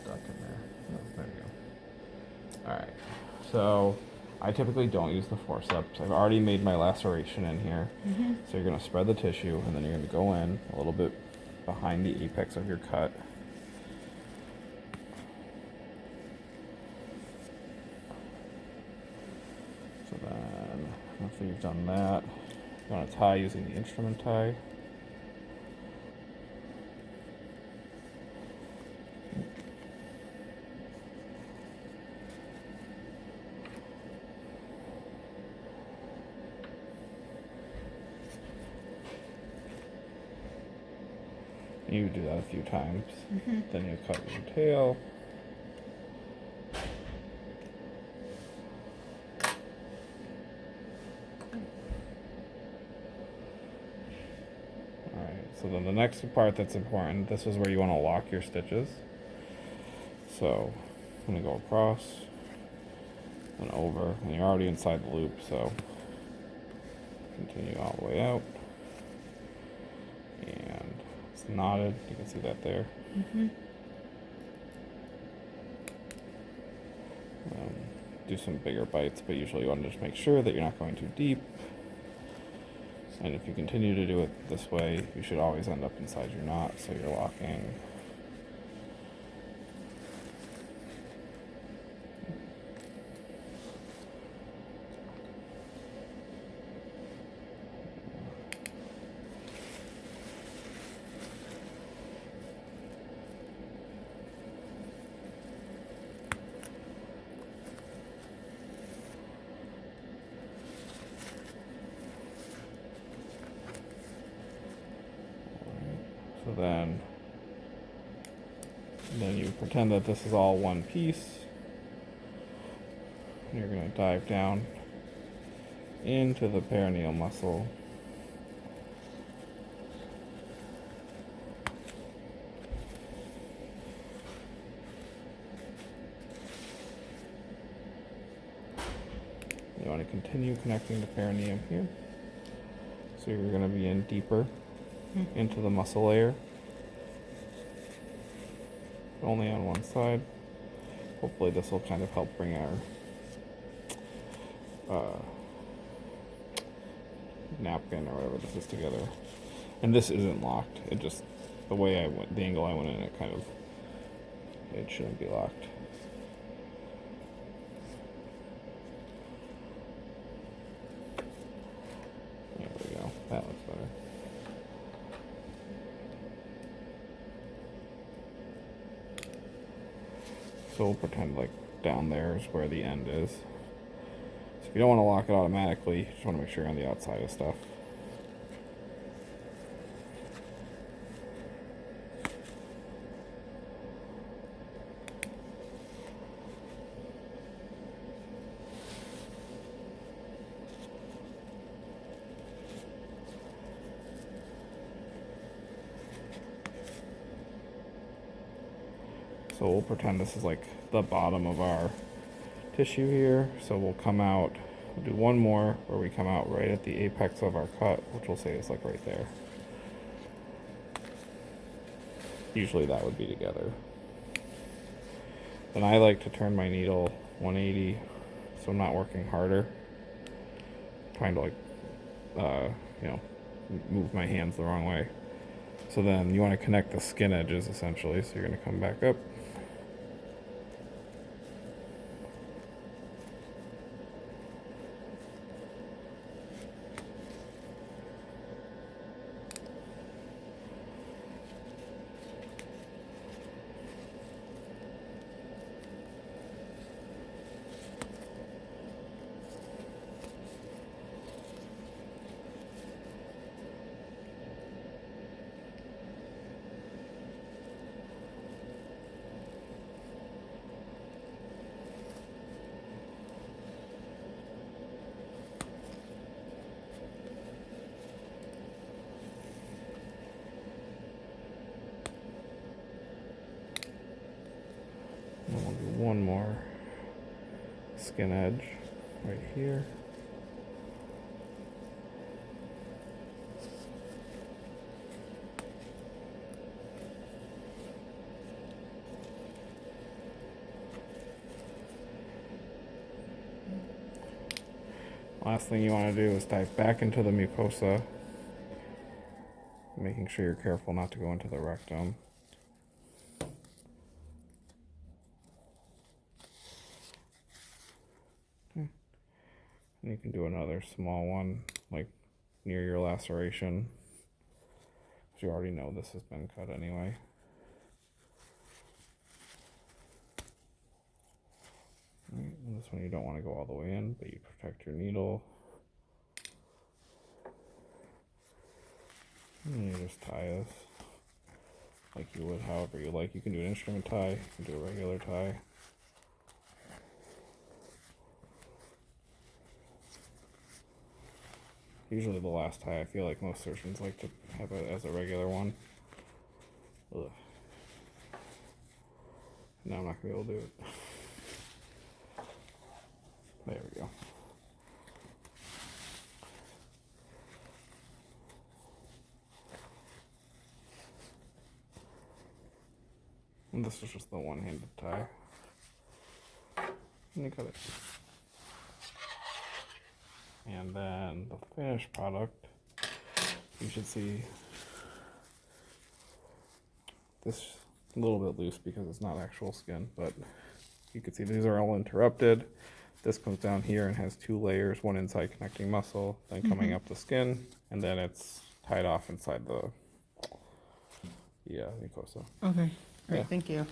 stuck in there. Oh, there we go. Alright, so I typically don't use the forceps. I've already made my laceration in here. So you're going to spread the tissue, and then you're going to go in a little bit behind the apex of your cut. So then, after you've done that, you want to tie using the instrument tie. You do that a few times. Then you cut your tail. Alright, so then the next part that's important, this is where you want to lock your stitches. So I'm going to go across and over, and you're already inside the loop, so continue all the way out. And it's knotted, you can see that there. Do some bigger bites, but usually you want to just make sure that you're not going too deep. And if you continue to do it this way, you should always end up inside your knot, so you're locking. So then you pretend that this is all one piece. You're going to dive down into the perineal muscle. You want to continue connecting the perineum here. So you're going to be in deeper into the muscle layer. Only on one side. Hopefully this will kind of help bring our napkin or whatever this is together. And this isn't locked. It just, the way I went, the angle I went in, it kind of, it shouldn't be locked. There we go. That looks better. So we'll pretend like down there is where the end is. So if you don't want to lock it automatically, you just want to make sure you're on the outside of stuff. So we'll pretend this is like the bottom of our tissue here. So we'll come out, we'll do one more where we come out right at the apex of our cut, which we'll say is like right there. Usually that would be together. Then I like to turn my needle 180 so I'm not working harder. Trying to like, move my hands the wrong way. So then you want to connect the skin edges essentially. So you're going to come back up. And we'll do one more skin edge right here. Last thing you want to do is dive back into the mucosa, making sure you're careful not to go into the rectum. And you can do another small one, like near your laceration. You already know this has been cut anyway. Right, and this one you don't want to go all the way in, but you protect your needle. And you just tie this like you would however you like. You can do an instrument tie, you can do a regular tie. Usually the last tie, I feel like most surgeons like to have it as a regular one. Ugh. Now I'm not going to be able to do it. There we go. And this is just the one-handed tie. And you cut it. And then the finished product, you should see this a little bit loose because it's not actual skin, but you can see these are all interrupted. This comes down here and has 2 layers, one inside connecting muscle, then coming up the skin, and then it's tied off inside the mucosa. Okay. All right. Yeah. Thank you.